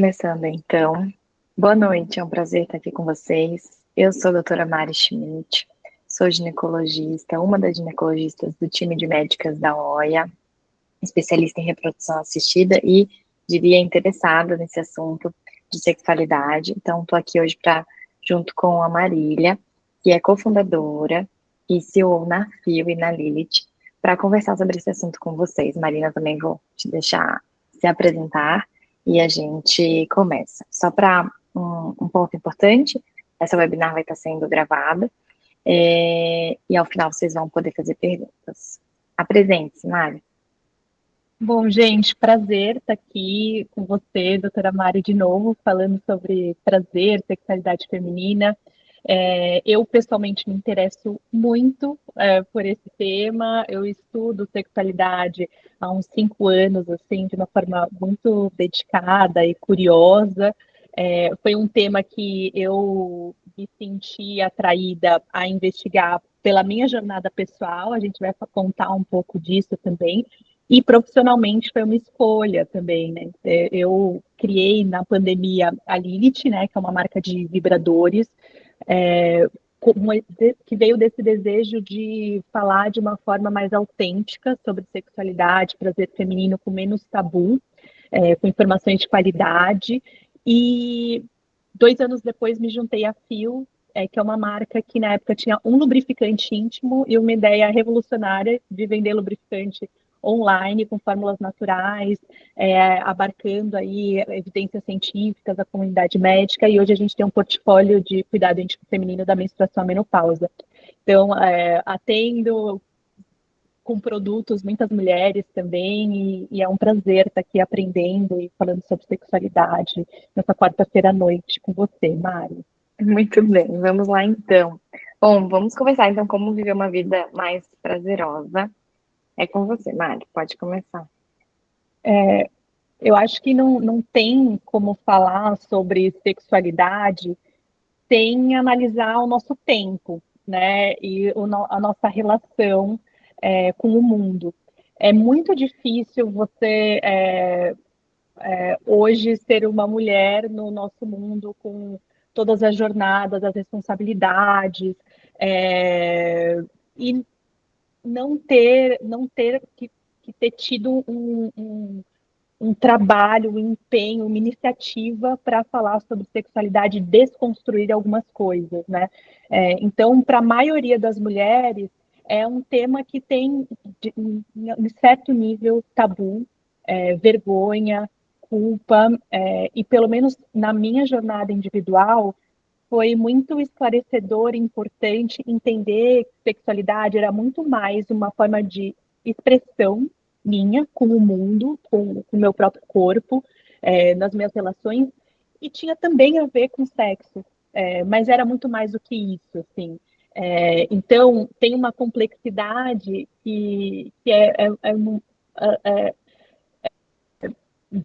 Começando então. Boa noite, é um prazer estar aqui com vocês. Eu sou a doutora Mari Schmidt, sou ginecologista, uma das ginecologistas do time de médicas da OIA, especialista em reprodução assistida e, diria, interessada nesse assunto de sexualidade. Então, estou aqui hoje junto com a Marília, que é cofundadora e CEO na FIO e na Lilith, para conversar sobre esse assunto com vocês. Marina, também vou te deixar se apresentar e a gente começa. Só para um ponto importante, essa webinar vai estar sendo gravada e ao final vocês vão poder fazer perguntas. Apresente-se, Mari. Bom, gente, prazer estar aqui com você, doutora Mari, de novo, falando sobre prazer, sexualidade feminina. Eu, pessoalmente, me interesso muito por esse tema. Eu estudo sexualidade há uns 5 anos, assim, de uma forma muito dedicada e curiosa. Foi um tema que eu me senti atraída a investigar pela minha jornada pessoal. A gente vai contar um pouco disso também. E profissionalmente foi uma escolha também, né? Eu criei na pandemia a Lilith, né, que é uma marca de vibradores, é, que veio desse desejo de falar de uma forma mais autêntica sobre sexualidade, prazer feminino com menos tabu, com informações de qualidade. E 2 anos depois me juntei à Fio, que é uma marca que na época tinha um lubrificante íntimo e uma ideia revolucionária de vender lubrificante online com fórmulas naturais, abarcando aí evidências científicas, a comunidade médica, e hoje a gente tem um portfólio de cuidado íntimo feminino da menstruação à menopausa. Então, atendo com produtos muitas mulheres também, e é um prazer estar aqui aprendendo e falando sobre sexualidade nessa quarta-feira à noite com você, Mari. Muito bem, vamos lá então. Bom, vamos conversar então como viver uma vida mais prazerosa. É com você, Mari, pode começar. Eu acho que não tem como falar sobre sexualidade sem analisar o nosso tempo, né? E a nossa relação com o mundo. É muito difícil você hoje ser uma mulher no nosso mundo com todas as jornadas, as responsabilidades, e não ter que ter tido um trabalho, um empenho, uma iniciativa para falar sobre sexualidade e desconstruir algumas coisas, né? Então, para a maioria das mulheres, é um tema que tem, em certo nível, tabu, vergonha, culpa, e pelo menos na minha jornada individual, foi muito esclarecedor e importante entender que sexualidade era muito mais uma forma de expressão minha com o mundo, com o meu próprio corpo, nas minhas relações, e tinha também a ver com sexo, mas era muito mais do que isso, assim. Então, tem uma complexidade que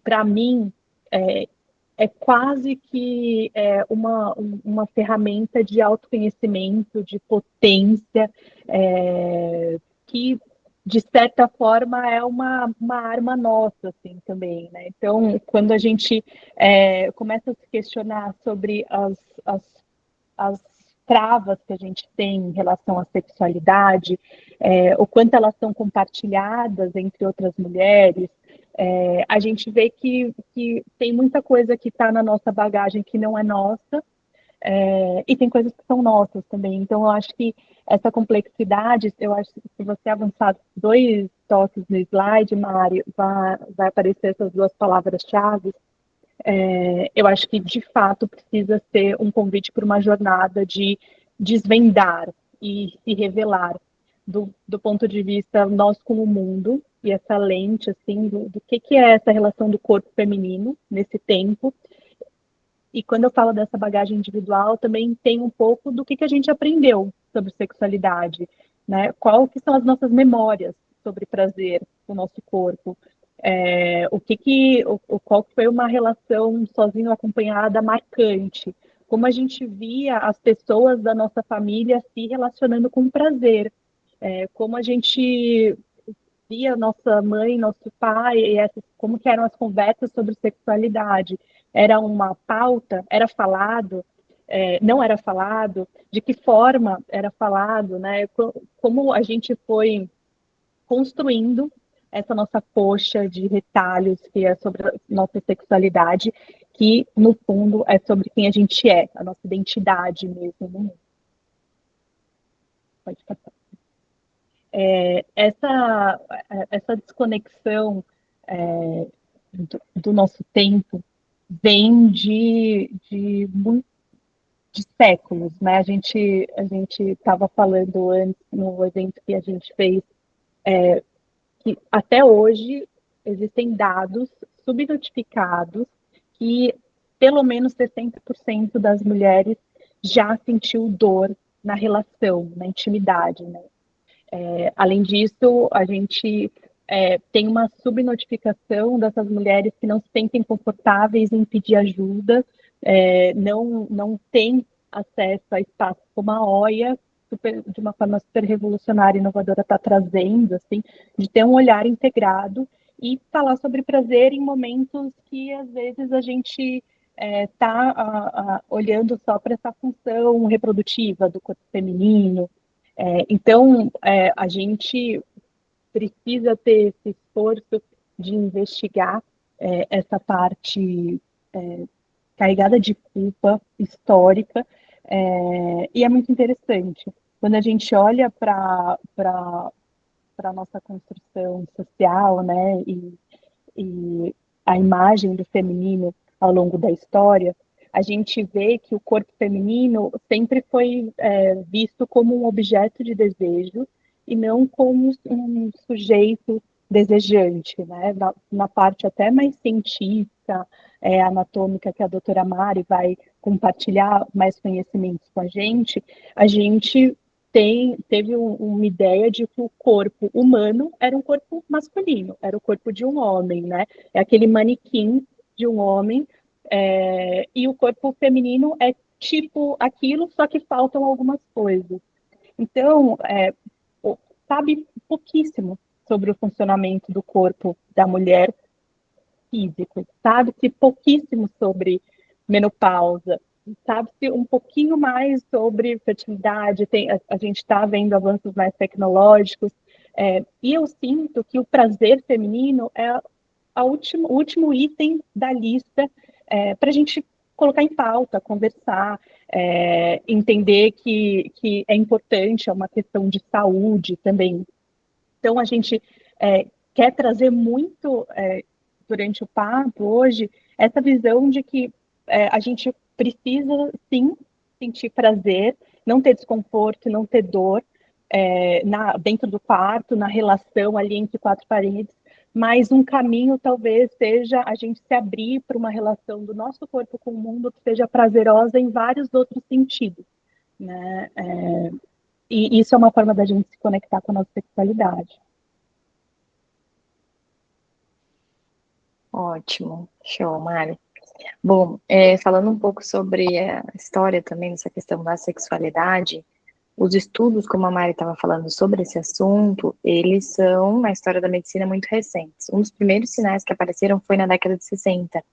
para mim, é quase que uma ferramenta de autoconhecimento, de potência, que, de certa forma, é uma arma nossa, assim, também, né? Então, quando a gente começa a se questionar sobre as travas que a gente tem em relação à sexualidade, o quanto elas são compartilhadas entre outras mulheres, a gente vê que tem muita coisa que está na nossa bagagem que não é nossa, e tem coisas que são nossas também. Então, eu acho que essa complexidade, eu acho que se você avançar 2 toques no slide, Mari, vai aparecer essas 2 palavras-chave. Eu acho que, de fato, precisa ser um convite para uma jornada de desvendar e se revelar do ponto de vista nós como mundo, e essa lente, assim, do que é essa relação do corpo feminino nesse tempo. E quando eu falo dessa bagagem individual, também tem um pouco do que a gente aprendeu sobre sexualidade, né? Qual que são as nossas memórias sobre prazer com o nosso corpo, qual foi uma relação sozinho ou acompanhada marcante, como a gente via as pessoas da nossa família se relacionando com prazer, como a gente via nossa mãe, nosso pai, como que eram as conversas sobre sexualidade. era uma pauta, era falado, não era falado, de que forma era falado, né? Como a gente foi construindo essa nossa coxa de retalhos que é sobre a nossa sexualidade, que no fundo é sobre quem a gente é, a nossa identidade mesmo no mundo. Pode passar. Essa desconexão do nosso tempo vem de séculos, né? A gente estava falando antes no evento que a gente fez que até hoje existem dados subnotificados que pelo menos 60% das mulheres já sentiu dor na relação, na intimidade, né? Além disso, a gente tem uma subnotificação dessas mulheres que não se sentem confortáveis em pedir ajuda, não têm acesso a espaços como a OIA, de uma forma super revolucionária e inovadora, está trazendo, assim, de ter um olhar integrado e falar sobre prazer em momentos que, às vezes, a gente está olhando só para essa função reprodutiva do corpo feminino. Então, a gente precisa ter esse esforço de investigar essa parte carregada de culpa histórica, e é muito interessante. Quando a gente olha para a nossa construção social, né, e a imagem do feminino ao longo da história, a gente vê que o corpo feminino sempre foi visto como um objeto de desejo e não como um sujeito desejante, né? Na parte até mais científica, anatômica, que a doutora Mari vai compartilhar mais conhecimentos com a gente teve uma ideia de que o corpo humano era um corpo masculino, era o corpo de um homem, né? É aquele manequim de um homem, e o corpo feminino é tipo aquilo, só que faltam algumas coisas. Então, sabe pouquíssimo sobre o funcionamento do corpo da mulher físico, sabe-se pouquíssimo sobre menopausa, sabe-se um pouquinho mais sobre fertilidade, a gente está vendo avanços mais tecnológicos, e eu sinto que o prazer feminino é o último item da lista para a gente colocar em pauta, conversar, entender que é importante, é uma questão de saúde também. Então, a gente quer trazer muito, durante o papo hoje, essa visão de que a gente precisa, sim, sentir prazer, não ter desconforto, não ter dor dentro do quarto, na relação ali entre quatro paredes, mas um caminho talvez seja a gente se abrir para uma relação do nosso corpo com o mundo que seja prazerosa em vários outros sentidos, né? E isso é uma forma da gente se conectar com a nossa sexualidade. Ótimo, show, Mari. Bom, falando um pouco sobre a história também, dessa questão da sexualidade, os estudos, como a Mari estava falando sobre esse assunto, eles são, na história da medicina, muito recentes. Um dos primeiros sinais que apareceram foi na década de 60,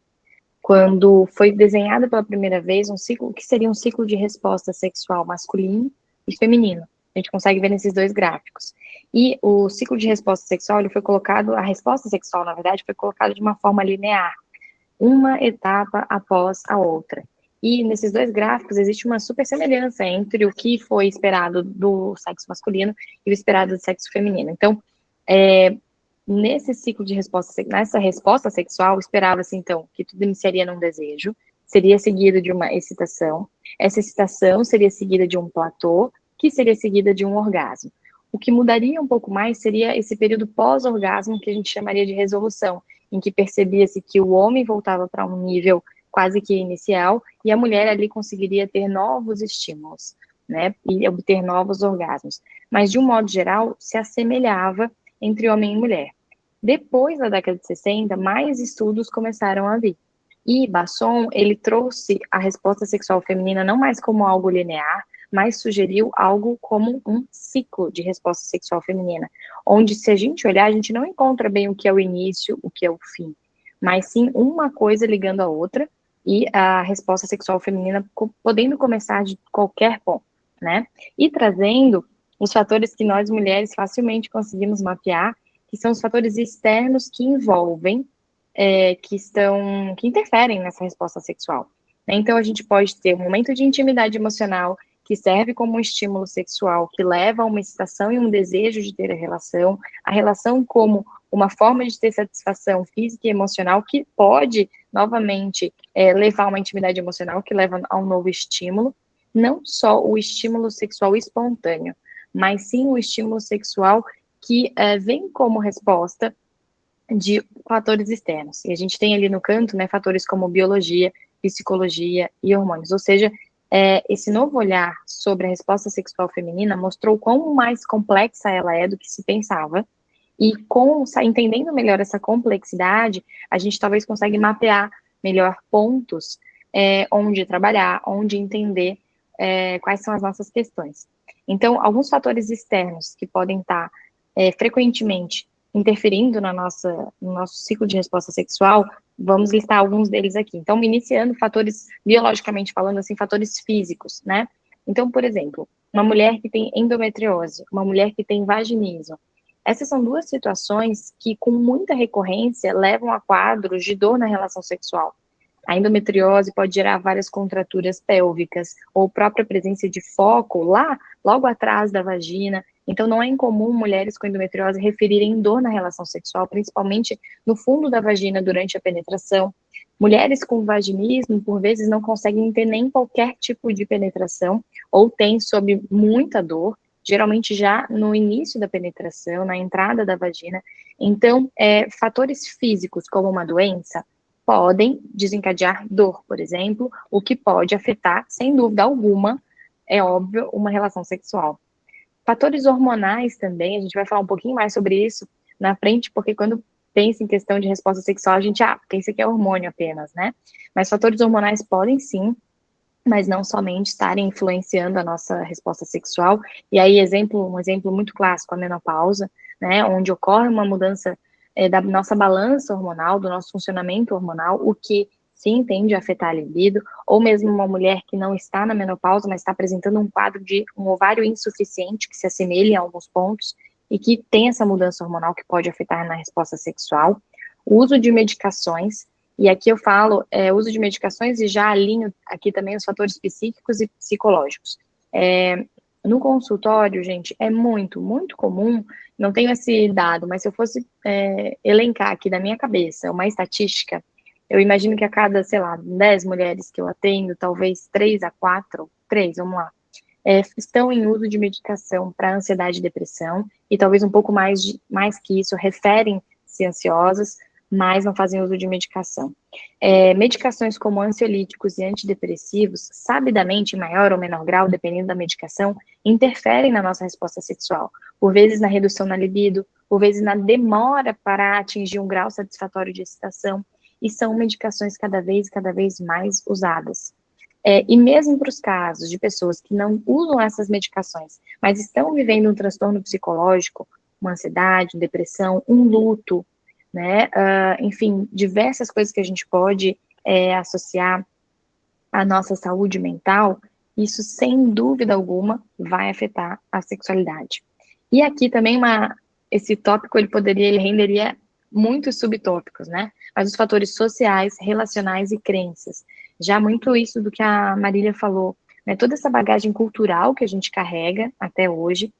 quando foi desenhado pela primeira vez um ciclo, que seria um ciclo de resposta sexual masculino e feminino. A gente consegue ver nesses dois gráficos. E o ciclo de resposta sexual, ele foi colocado, a resposta sexual, na verdade, foi colocada de uma forma linear, uma etapa após a outra. E nesses dois gráficos existe uma super semelhança entre o que foi esperado do sexo masculino e o esperado do sexo feminino. Então, nesse ciclo de resposta, nessa resposta sexual, esperava-se, então, que tudo iniciaria num desejo, seria seguido de uma excitação, essa excitação seria seguida de um platô, que seria seguida de um orgasmo. O que mudaria um pouco mais seria esse período pós-orgasmo, que a gente chamaria de resolução, em que percebia-se que o homem voltava para um nível quase que inicial, e a mulher ali conseguiria ter novos estímulos, né, e obter novos orgasmos. Mas, de um modo geral, se assemelhava entre homem e mulher. Depois da década de 60, mais estudos começaram a vir. E Basson, ele trouxe a resposta sexual feminina não mais como algo linear, mas sugeriu algo como um ciclo de resposta sexual feminina, onde, se a gente olhar, a gente não encontra bem o que é o início, o que é o fim, mas sim uma coisa ligando a outra, e a resposta sexual feminina podendo começar de qualquer ponto, né? E trazendo os fatores que nós mulheres facilmente conseguimos mapear, que são os fatores externos que envolvem, que interferem nessa resposta sexual. Né? Então, a gente pode ter um momento de intimidade emocional que serve como um estímulo sexual, que leva a uma excitação e um desejo de ter a relação como uma forma de ter satisfação física e emocional, que pode, novamente, levar a uma intimidade emocional, que leva a um novo estímulo, não só o estímulo sexual espontâneo, mas sim o estímulo sexual que vem como resposta de fatores externos. E a gente tem ali no canto, né, fatores como biologia, psicologia e hormônios. Ou seja, esse novo olhar sobre a resposta sexual feminina mostrou quão mais complexa ela é do que se pensava. E entendendo melhor essa complexidade, a gente talvez consiga mapear melhor pontos onde trabalhar, onde entender quais são as nossas questões. Então, alguns fatores externos que podem estar frequentemente interferindo no nosso ciclo de resposta sexual, vamos listar alguns deles aqui. Então, iniciando fatores, biologicamente falando, assim, fatores físicos, né? Então, por exemplo, uma mulher que tem endometriose, uma mulher que tem vaginismo, essas são duas situações que, com muita recorrência, levam a quadros de dor na relação sexual. A endometriose pode gerar várias contraturas pélvicas ou própria presença de foco lá, logo atrás da vagina. Então, não é incomum mulheres com endometriose referirem dor na relação sexual, principalmente no fundo da vagina durante a penetração. Mulheres com vaginismo, por vezes, não conseguem ter nem qualquer tipo de penetração ou têm sob muita dor, geralmente já no início da penetração, na entrada da vagina. Então, fatores físicos, como uma doença, podem desencadear dor, por exemplo, o que pode afetar, sem dúvida alguma, é óbvio, uma relação sexual. Fatores hormonais também, a gente vai falar um pouquinho mais sobre isso na frente, porque quando pensa em questão de resposta sexual, a gente pensa que é hormônio apenas, né? Mas fatores hormonais podem sim, mas não somente estarem influenciando a nossa resposta sexual. E aí, um exemplo muito clássico, a menopausa, né, onde ocorre uma mudança da nossa balança hormonal, do nosso funcionamento hormonal, o que sim tende a afetar a libido, ou mesmo uma mulher que não está na menopausa, mas está apresentando um quadro de um ovário insuficiente, que se assemelha em alguns pontos, e que tem essa mudança hormonal que pode afetar na resposta sexual. O uso de medicações, e aqui eu falo uso de medicações e já alinho aqui também os fatores psíquicos e psicológicos. No consultório, gente, é muito, muito comum, não tenho esse dado, mas se eu fosse elencar aqui da minha cabeça uma estatística, eu imagino que a cada, sei lá, 10 mulheres que eu atendo, talvez 3 a 4, 3, vamos lá, estão em uso de medicação para ansiedade e depressão, e talvez um pouco mais que isso, referem-se ansiosas, mas não fazem uso de medicação. Medicações como ansiolíticos e antidepressivos, sabidamente, em maior ou menor grau, dependendo da medicação, interferem na nossa resposta sexual, por vezes na redução na libido, por vezes na demora para atingir um grau satisfatório de excitação, e são medicações cada vez mais usadas. E mesmo para os casos de pessoas que não usam essas medicações, mas estão vivendo um transtorno psicológico, uma ansiedade, depressão, um luto, né? Enfim, diversas coisas que a gente pode associar à nossa saúde mental, isso sem dúvida alguma vai afetar a sexualidade. E aqui também esse tópico ele renderia muitos subtópicos, né? Mas os fatores sociais, relacionais e crenças. Já muito isso do que a Marília falou, né? Toda essa bagagem cultural que a gente carrega até hoje,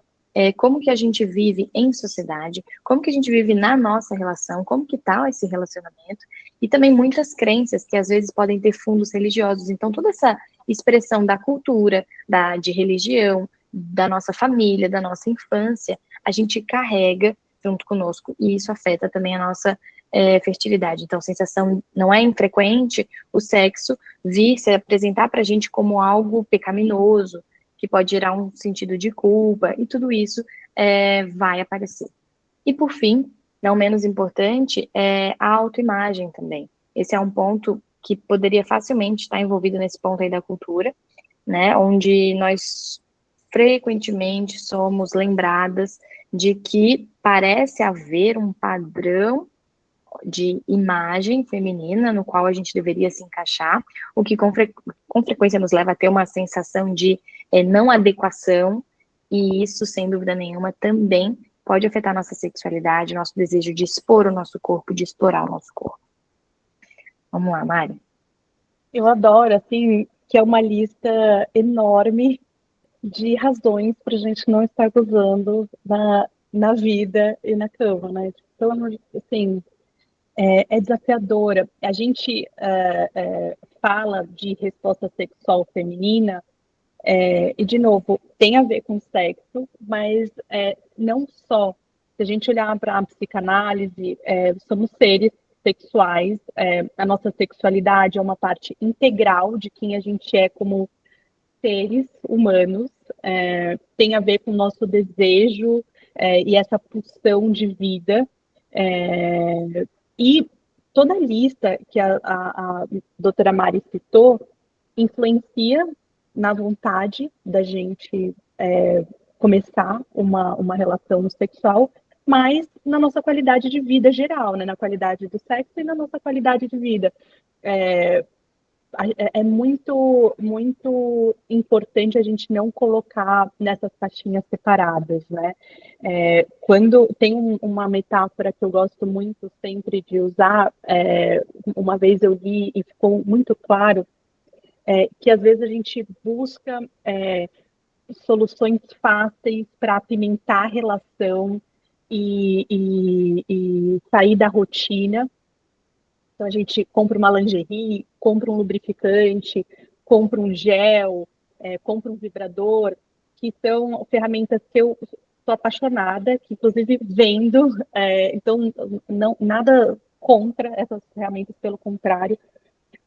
como que a gente vive em sociedade, como que a gente vive na nossa relação, como que tá esse relacionamento, e também muitas crenças que às vezes podem ter fundos religiosos. Então, toda essa expressão da cultura, de religião, da nossa família, da nossa infância, a gente carrega junto conosco, e isso afeta também a nossa fertilidade. Então, sensação não é infrequente o sexo vir se apresentar para a gente como algo pecaminoso, que pode gerar um sentido de culpa, e tudo isso vai aparecer. E por fim, não menos importante, é a autoimagem também. Esse é um ponto que poderia facilmente estar envolvido nesse ponto aí da cultura, né, onde nós frequentemente somos lembradas de que parece haver um padrão de imagem feminina no qual a gente deveria se encaixar, o que com frequência nos leva a ter uma sensação de não adequação, e isso, sem dúvida nenhuma, também pode afetar nossa sexualidade, nosso desejo de expor o nosso corpo, de explorar o nosso corpo. Vamos lá, Mari. Eu adoro, assim, que é uma lista enorme de razões para a gente não estar gozando na vida e na cama, né? Pelo amor de Deus, assim, é desafiadora. A gente fala de resposta sexual feminina, e, de novo, tem a ver com sexo, mas não só. Se a gente olhar para a psicanálise, somos seres sexuais, a nossa sexualidade é uma parte integral de quem a gente é como seres humanos, tem a ver com o nosso desejo e essa pulsão de vida. E toda a lista que a doutora Mari citou influencia na vontade da gente começar uma relação sexual, mas na nossa qualidade de vida geral, né? Na qualidade do sexo e na nossa qualidade de vida. É muito, muito importante a gente não colocar nessas caixinhas separadas, né? Quando tem uma metáfora que eu gosto muito sempre de usar, uma vez eu li e ficou muito claro, que às vezes a gente busca soluções fáceis para apimentar a relação e sair da rotina. Então a gente compra uma lingerie, compra um lubrificante, compra um gel, compra um vibrador, que são ferramentas que eu sou apaixonada, que inclusive vendo, então não nada contra essas ferramentas, pelo contrário,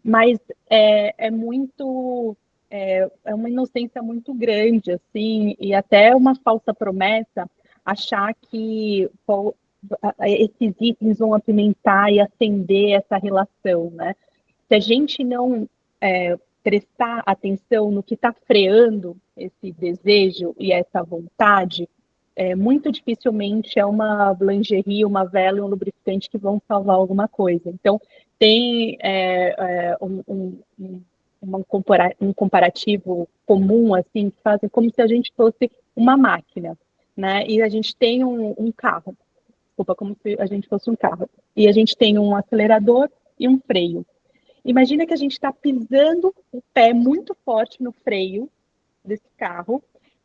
mas é uma inocência muito grande, assim, e até uma falsa promessa achar que esses itens vão apimentar e acender essa relação, né? Se a gente não prestar atenção no que está freando esse desejo e essa vontade, muito dificilmente é uma lingerie, uma vela e um lubrificante que vão salvar alguma coisa. Então, tem um comparativo comum, assim, que fazem como se a gente fosse uma máquina, né? E a gente tem um carro, desculpa, como se a gente fosse um carro. E a gente tem um acelerador e um freio. Imagina que a gente está pisando o pé muito forte no freio desse carro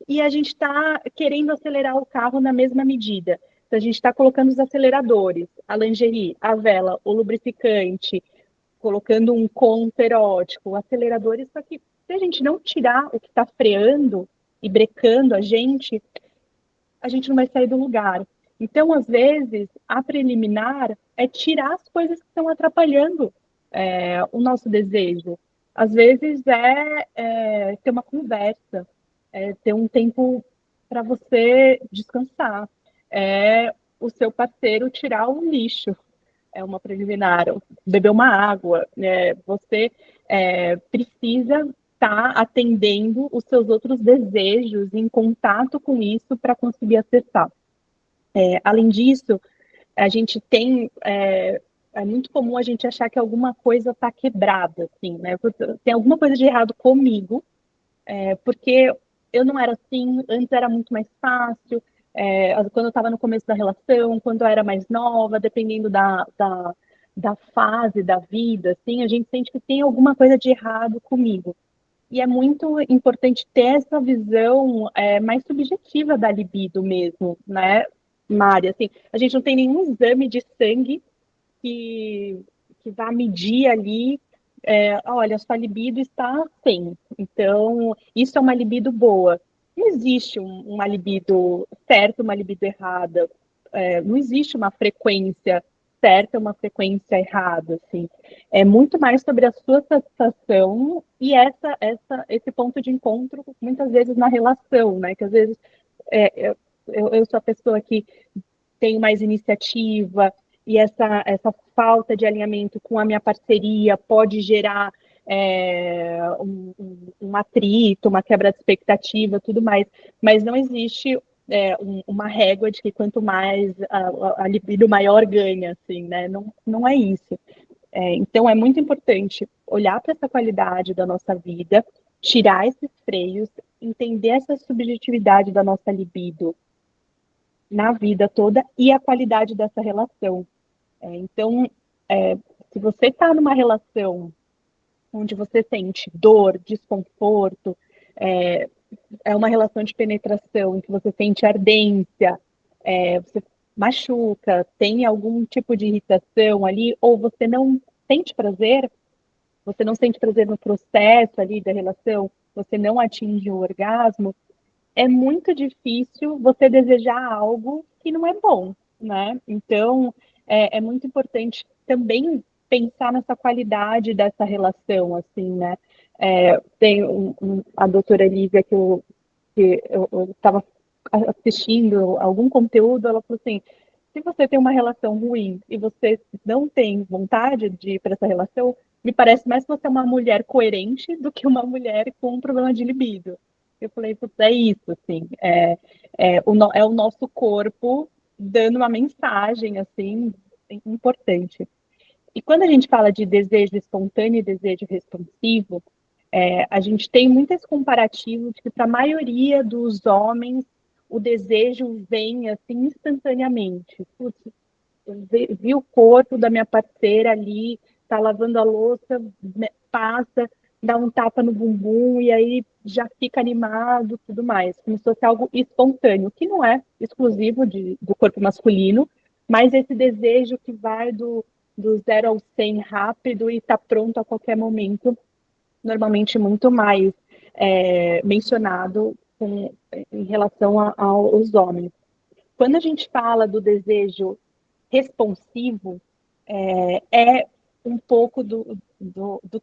e a gente está querendo acelerar o carro na mesma medida. Então, a gente está colocando os aceleradores, a lingerie, a vela, o lubrificante, colocando um conto erótico, aceleradores, só que se a gente não tirar o que está freando e brecando a gente não vai sair do lugar. Então, às vezes, a preliminar é tirar as coisas que estão atrapalhando o nosso desejo. Às vezes ter uma conversa, ter um tempo para você descansar, o seu parceiro tirar o lixo, é uma preliminar, beber uma água, você precisa estar atendendo os seus outros desejos, em contato com isso para conseguir acessar. Além disso, a gente tem é muito comum a gente achar que alguma coisa está quebrada, assim, né? Tem alguma coisa de errado comigo, porque eu não era assim, antes era muito mais fácil, quando eu estava no começo da relação, quando eu era mais nova, dependendo da fase da vida, assim, a gente sente que tem alguma coisa de errado comigo. E é muito importante ter essa visão mais subjetiva da libido mesmo, né, Mari? Assim, a gente não tem nenhum exame de sangue que vá medir ali, olha, sua libido está 100. Então, isso é uma libido boa. Não existe uma libido certa, uma libido errada. Não existe uma frequência certa, uma frequência errada. Assim. É muito mais sobre a sua satisfação e esse ponto de encontro, muitas vezes, na relação, né? Que às vezes eu sou a pessoa que tenho mais iniciativa, e essa falta de alinhamento com a minha parceria pode gerar um atrito, uma quebra de expectativa, tudo mais. Mas não existe uma régua de que quanto mais a libido maior ganha, assim, né? Não, não é isso. Então, é muito importante olhar para essa qualidade da nossa vida, tirar esses freios, entender essa subjetividade da nossa libido na vida toda e a qualidade dessa relação. Então, se você está numa relação onde você sente dor, desconforto, é uma relação de penetração em que você sente ardência, você machuca, tem algum tipo de irritação ali, ou você não sente prazer, você não sente prazer no processo ali da relação, você não atinge o orgasmo, é muito difícil você desejar algo que não é bom, né? Então, é muito importante também pensar nessa qualidade dessa relação, assim, né? Tem a doutora Lívia que eu estava assistindo algum conteúdo, ela falou assim, se você tem uma relação ruim e você não tem vontade de ir para essa relação, me parece mais que você é uma mulher coerente do que uma mulher com um problema de libido. Eu falei, putz, é isso, assim, é o nosso corpo dando uma mensagem, assim, importante. E quando a gente fala de desejo espontâneo e desejo responsivo, a gente tem muito esse comparativo de que para a maioria dos homens o desejo vem assim instantaneamente. Putz, vi o corpo da minha parceira ali, tá lavando a louça, passa, dá um tapa no bumbum e aí já fica animado, tudo mais. Como se fosse algo espontâneo, que não é exclusivo do corpo masculino, mas esse desejo que vai do 0 ao 100 rápido e está pronto a qualquer momento, normalmente muito mais mencionado em relação aos homens. Quando a gente fala do desejo responsivo, é um pouco do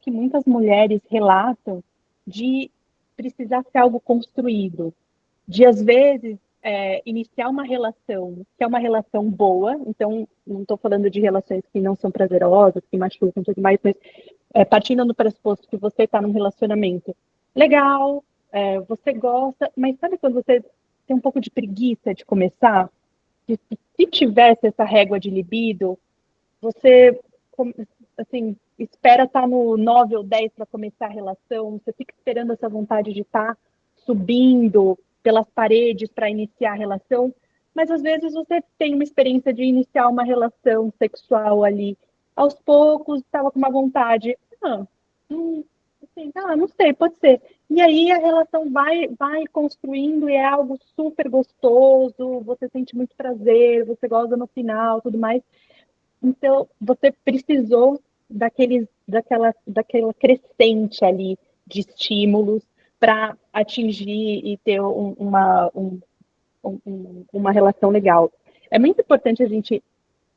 que muitas mulheres relatam de precisar ser algo construído, de às vezes iniciar uma relação que é uma relação boa, então não estou falando de relações que não são prazerosas, que machucam tudo mais, mas partindo do pressuposto que você está num relacionamento legal, você gosta, mas sabe quando você tem um pouco de preguiça de começar? Se tivesse essa régua de libido, você, assim, espera estar no 9 ou 10 para começar a relação, você fica esperando essa vontade de estar subindo pelas paredes para iniciar a relação, mas às vezes você tem uma experiência de iniciar uma relação sexual ali. Aos poucos, estava com uma vontade, assim, não sei, pode ser. E aí a relação vai construindo e é algo super gostoso, você sente muito prazer, você goza no final, tudo mais. Então, você precisou daquela crescente ali de estímulos para atingir e ter uma relação legal. É muito importante a gente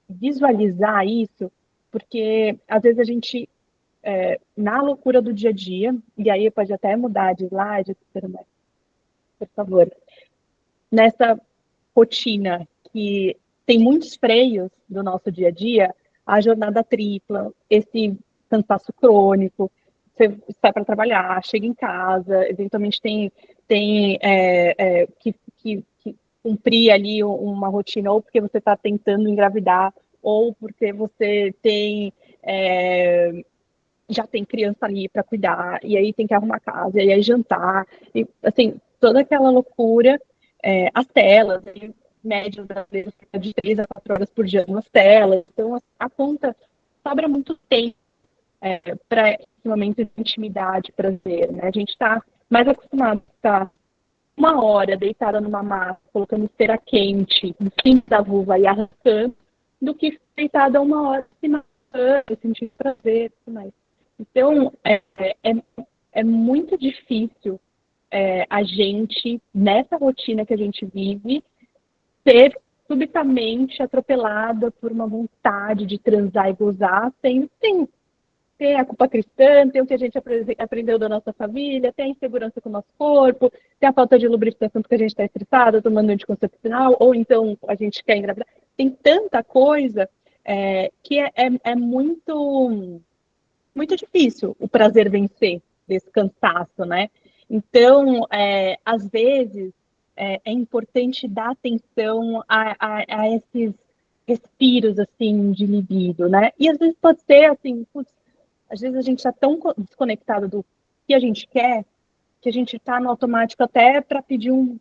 visualizar isso, porque às vezes a gente, na loucura do dia a dia, e aí pode até mudar de slide, por favor, nessa rotina que tem muitos freios do nosso dia a dia, a jornada tripla, esse cansaço crônico, você sai para trabalhar, chega em casa, eventualmente tem que cumprir ali uma rotina, ou porque você está tentando engravidar, ou porque você já tem criança ali para cuidar, e aí tem que arrumar casa, e aí jantar, e assim, toda aquela loucura, as telas, médias brasileiras de 3 a 4 horas por dia nas telas, então a conta sobra muito tempo para esse momento de intimidade, prazer, né? A gente está mais acostumado a estar 1 hora deitada numa maca, colocando cera quente em cima da vulva e arrancando, do que deitada 1 hora se massando, sentindo prazer, tudo mais. Então, é muito difícil a gente, nessa rotina que a gente vive, ser subitamente atropelada por uma vontade de transar e gozar, tem a culpa cristã, tem o que a gente aprendeu da nossa família, tem a insegurança com o nosso corpo, tem a falta de lubrificação porque a gente está estressado, tomando anticoncepcional, ou então a gente quer engravidar. Tem tanta coisa que é muito, muito difícil o prazer vencer desse cansaço, né? Então, às vezes, é importante dar atenção a esses respiros, assim, de libido, né? E às vezes pode ser, assim, putz, às vezes a gente está tão desconectado do que a gente quer, que a gente está no automático até para pedir um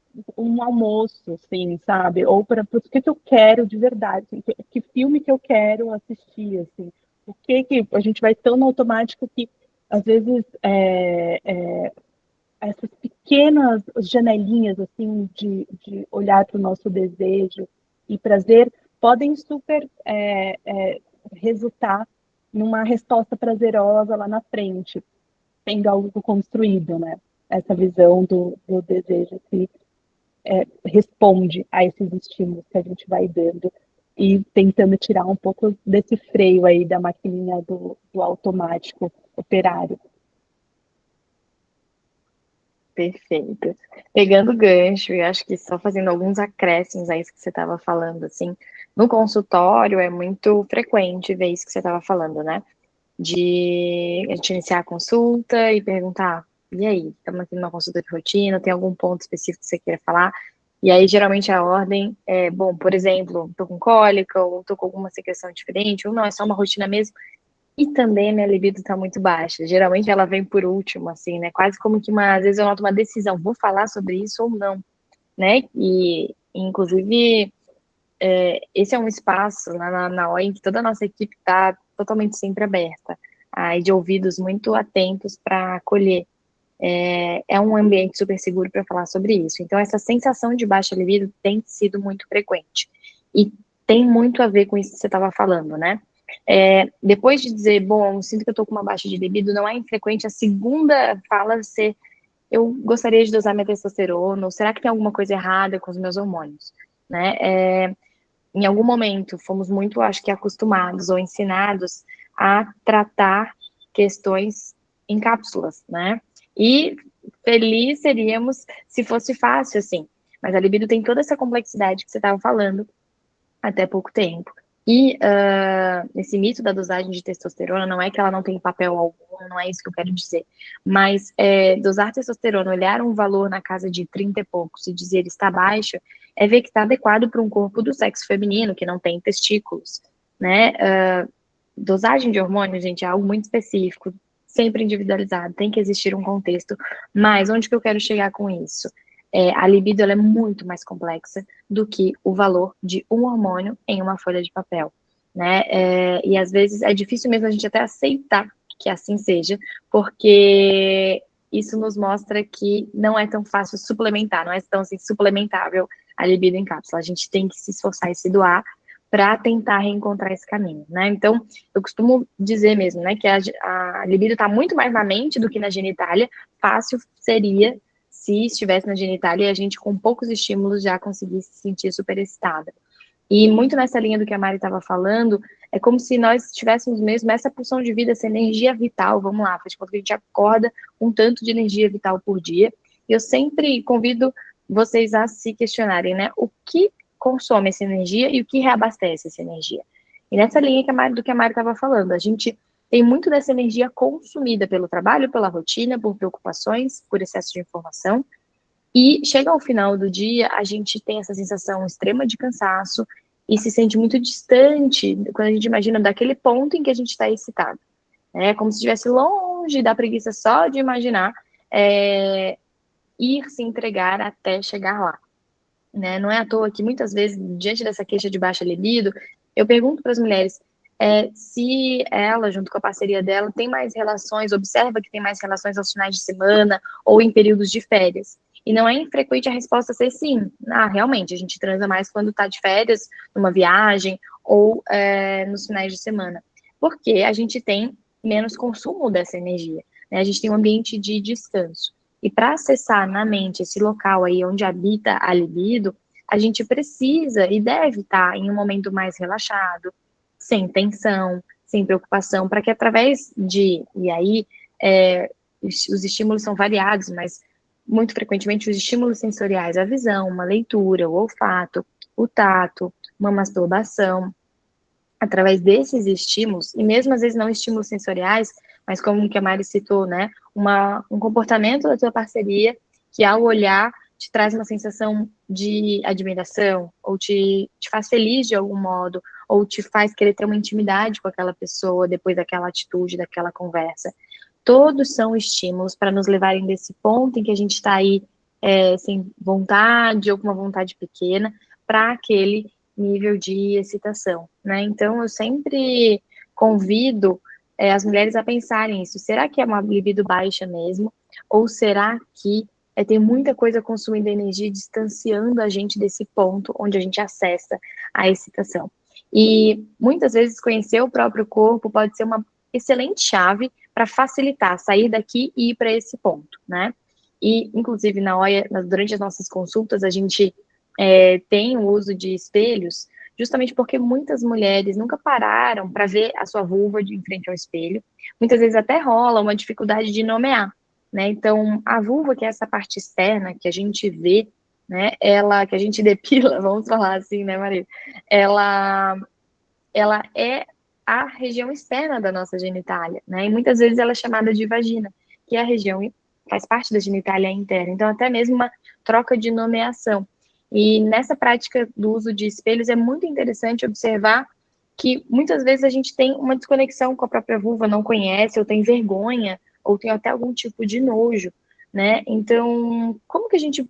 almoço, assim, sabe? Ou para o que eu quero de verdade, assim, que filme que eu quero assistir, assim. O que a gente vai tão no automático que às vezes essas pequenas janelinhas assim de olhar para o nosso desejo e prazer podem super resultar numa resposta prazerosa lá na frente, tendo algo construído, né? Essa visão do desejo que responde a esses estímulos que a gente vai dando e tentando tirar um pouco desse freio aí da maquininha do automático operário. Perfeito. Pegando o gancho, e acho que só fazendo alguns acréscimos a isso que você estava falando, assim, no consultório é muito frequente ver isso que você estava falando, né? De a gente iniciar a consulta e perguntar, e aí, estamos aqui numa consulta de rotina, tem algum ponto específico que você queira falar? E aí, geralmente, a ordem é, bom, por exemplo, tô com cólica, ou tô com alguma secreção diferente, ou não, é só uma rotina mesmo. E também a minha libido tá muito baixa. Geralmente ela vem por último, assim, né? Quase como que às vezes eu noto uma decisão, vou falar sobre isso ou não, né? E, inclusive, esse é um espaço na OI em que toda a nossa equipe está totalmente sempre aberta, e de ouvidos muito atentos para acolher. É um ambiente super seguro para falar sobre isso. Então, essa sensação de baixa libido tem sido muito frequente. E tem muito a ver com isso que você estava falando, né? Depois de dizer, bom, sinto que eu estou com uma baixa de libido, não é infrequente a segunda fala ser, eu gostaria de dosar minha testosterona, ou será que tem alguma coisa errada com os meus hormônios, né? Em algum momento fomos muito, acho que, acostumados ou ensinados a tratar questões em cápsulas, né? E feliz seríamos se fosse fácil, assim. Mas a libido tem toda essa complexidade que você estava falando até pouco tempo. E esse mito da dosagem de testosterona não é que ela não tem papel algum, não é isso que eu quero dizer. Mas dosar testosterona, olhar um valor na casa de 30 e poucos e dizer está baixo, é ver que está adequado para um corpo do sexo feminino, que não tem testículos, né? Dosagem de hormônio, gente, é algo muito específico, sempre individualizado, tem que existir um contexto. Mas onde que eu quero chegar com isso? A libido ela é muito mais complexa do que o valor de um hormônio em uma folha de papel, né? E às vezes é difícil mesmo a gente até aceitar que assim seja, porque isso nos mostra que não é tão fácil suplementar, não é tão assim, suplementável a libido em cápsula. A gente tem que se esforçar e se doar para tentar reencontrar esse caminho, né? Então, eu costumo dizer mesmo, né, que a libido está muito mais na mente do que na genitália. Fácil seria se estivesse na genitália e a gente com poucos estímulos já conseguisse se sentir super excitada. E muito nessa linha do que a Mari estava falando, é como se nós tivéssemos mesmo essa pulsão de vida, essa energia vital, vamos lá, faz de conta que a gente acorda um tanto de energia vital por dia. E eu sempre convido vocês a se questionarem, né, o que consome essa energia e o que reabastece essa energia. E nessa linha do que a Mari estava falando, a gente tem muito dessa energia consumida pelo trabalho, pela rotina, por preocupações, por excesso de informação, e chega ao final do dia, a gente tem essa sensação extrema de cansaço e se sente muito distante quando a gente imagina daquele ponto em que a gente está excitado. É como se estivesse longe da preguiça só de imaginar ir se entregar até chegar lá. Né? Não é à toa que muitas vezes, diante dessa queixa de baixa libido, eu pergunto para as mulheres se ela, junto com a parceria dela, tem mais relações, observa que tem mais relações aos finais de semana ou em períodos de férias. E não é infrequente a resposta ser sim. Realmente, a gente transa mais quando está de férias, numa viagem ou nos finais de semana. Porque a gente tem menos consumo dessa energia. Né? A gente tem um ambiente de descanso. E para acessar na mente esse local aí onde habita a libido, a gente precisa e deve estar em um momento mais relaxado, sem tensão, sem preocupação, para que através e aí os estímulos são variados, mas muito frequentemente os estímulos sensoriais, a visão, uma leitura, o olfato, o tato, uma masturbação, através desses estímulos, e mesmo às vezes não estímulos sensoriais, mas como que a Mari citou, né, um comportamento da tua parceria que ao olhar te traz uma sensação de admiração, ou te faz feliz de algum modo, ou te faz querer ter uma intimidade com aquela pessoa depois daquela atitude, daquela conversa. Todos são estímulos para nos levarem desse ponto em que a gente está aí sem vontade ou com uma vontade pequena para aquele nível de excitação, né? Então, eu sempre convido as mulheres a pensarem isso. Será que é uma libido baixa mesmo? Ou será que tem muita coisa consumindo energia e distanciando a gente desse ponto onde a gente acessa a excitação? E muitas vezes conhecer o próprio corpo pode ser uma excelente chave para facilitar sair daqui e ir para esse ponto, né? E, inclusive, na OIA, durante as nossas consultas, a gente tem o uso de espelhos, justamente porque muitas mulheres nunca pararam para ver a sua vulva em frente ao espelho. Muitas vezes até rola uma dificuldade de nomear, né? Então, a vulva, que é essa parte externa que a gente vê, né? Ela, que a gente depila, vamos falar assim, né, Maria? Ela é a região externa da nossa genitália, né? E muitas vezes ela é chamada de vagina, que é a região faz parte da genitália interna. Então, até mesmo uma troca de nomeação. E nessa prática do uso de espelhos é muito interessante observar que muitas vezes a gente tem uma desconexão com a própria vulva, não conhece, ou tem vergonha, ou tem até algum tipo de nojo, né? Então, como que a gente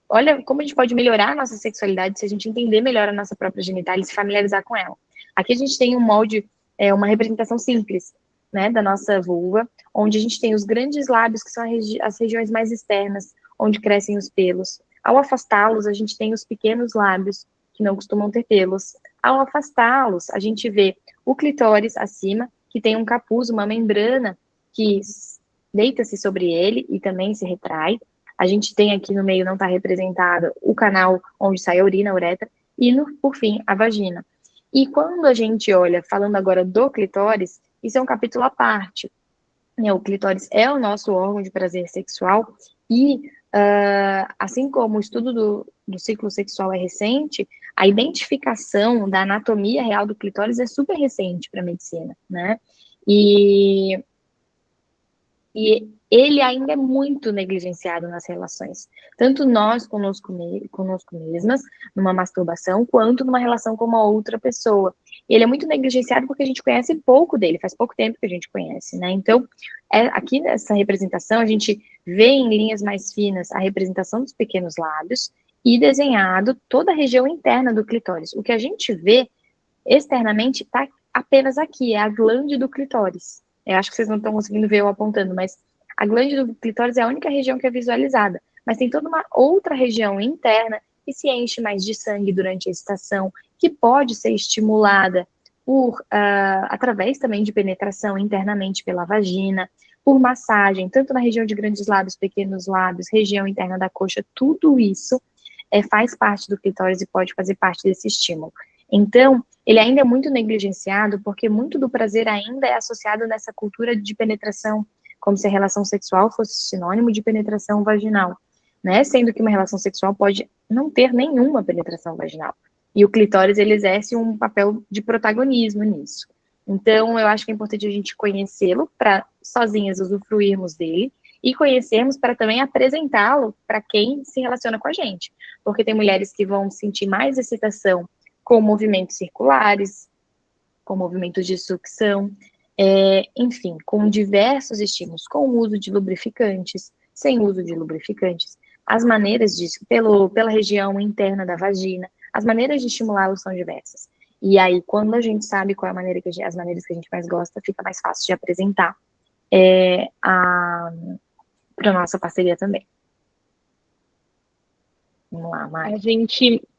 olha como a gente pode melhorar a nossa sexualidade se a gente entender melhor a nossa própria genitália e se familiarizar com ela. Aqui a gente tem um molde, uma representação simples, né, da nossa vulva, onde a gente tem os grandes lábios, que são as regiões mais externas, onde crescem os pelos. Ao afastá-los, a gente tem os pequenos lábios, que não costumam ter pelos. Ao afastá-los, a gente vê o clitóris acima, que tem um capuz, uma membrana, que deita-se sobre ele e também se retrai. A gente tem aqui no meio, não está representado, o canal onde sai a urina, a uretra, e, por fim, a vagina. E quando a gente olha, falando agora do clitóris, isso é um capítulo à parte. O clitóris é o nosso órgão de prazer sexual e, assim como o estudo do ciclo sexual é recente, a identificação da anatomia real do clitóris é super recente para a medicina, né? E ele ainda é muito negligenciado nas relações. Tanto nós conosco mesmas, numa masturbação, quanto numa relação com uma outra pessoa. Ele é muito negligenciado porque a gente conhece pouco dele, faz pouco tempo que a gente conhece, né? Então, aqui nessa representação, a gente vê em linhas mais finas a representação dos pequenos lábios e desenhado toda a região interna do clitóris. O que a gente vê externamente está apenas aqui, é a glande do clitóris. Eu acho que vocês não estão conseguindo ver eu apontando, mas a glande do clitóris é a única região que é visualizada. Mas tem toda uma outra região interna que se enche mais de sangue durante a excitação, que pode ser estimulada através também de penetração internamente pela vagina, por massagem, tanto na região de grandes lábios, pequenos lábios, região interna da coxa, tudo isso faz parte do clitóris e pode fazer parte desse estímulo. Então, ele ainda é muito negligenciado porque muito do prazer ainda é associado nessa cultura de penetração, como se a relação sexual fosse sinônimo de penetração vaginal, né? Sendo que uma relação sexual pode não ter nenhuma penetração vaginal. E o clitóris, ele exerce um papel de protagonismo nisso. Então, eu acho que é importante a gente conhecê-lo para sozinhas usufruirmos dele e conhecermos para também apresentá-lo para quem se relaciona com a gente. Porque tem mulheres que vão sentir mais excitação com movimentos circulares, com movimentos de sucção, enfim, com diversos estímulos, com o uso de lubrificantes, sem uso de lubrificantes, as maneiras disso, pela região interna da vagina, as maneiras de estimulá-los são diversas. E aí, quando a gente sabe qual é a maneira as maneiras que a gente mais gosta, fica mais fácil de apresentar para a nossa parceria também. Vamos lá, Mari.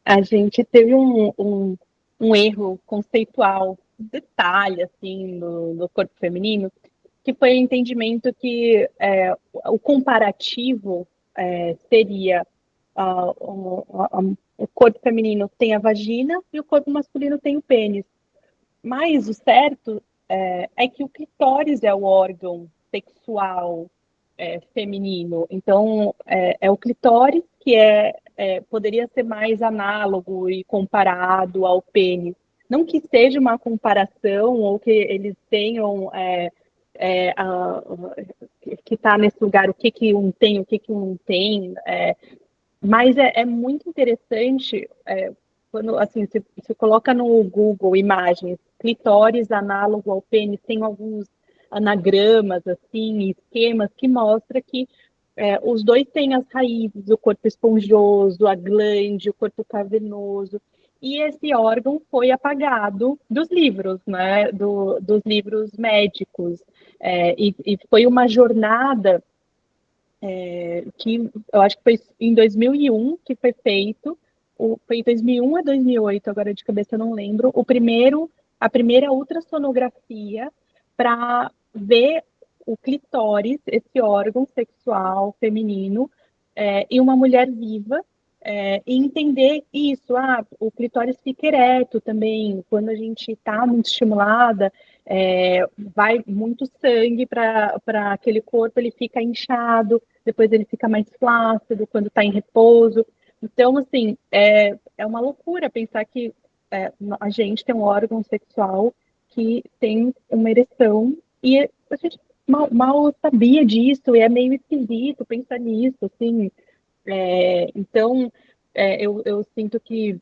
A gente teve um erro conceitual, um detalhe, assim, no corpo feminino, que foi o entendimento que o comparativo seria o corpo feminino tem a vagina e o corpo masculino tem o pênis. Mas o certo é que o clitóris é o órgão sexual feminino. Então, é o clitóris que poderia ser mais análogo e comparado ao pênis. Não que seja uma comparação ou que eles tenham que está nesse lugar, o que um tem, o que um não tem, Mas é muito interessante, quando assim, você coloca no Google imagens, clitóris análogo ao pênis, tem alguns anagramas, assim, esquemas que mostra que os dois têm as raízes, o corpo esponjoso, a glande, o corpo cavernoso, e esse órgão foi apagado dos livros, né, dos livros médicos, e foi uma jornada que eu acho que foi em 2001 que foi feito, foi em 2001 a 2008, agora de cabeça eu não lembro, a primeira ultrassonografia para ver o clitóris, esse órgão sexual feminino, em uma mulher viva, e entender isso, o clitóris fica ereto também, quando a gente está muito estimulada, vai muito sangue para aquele corpo, ele fica inchado, depois ele fica mais flácido quando está em repouso. Então, assim, é uma loucura pensar que a gente tem um órgão sexual que tem uma ereção e a gente mal sabia disso, e é meio esquisito pensar nisso, assim. Então, eu sinto que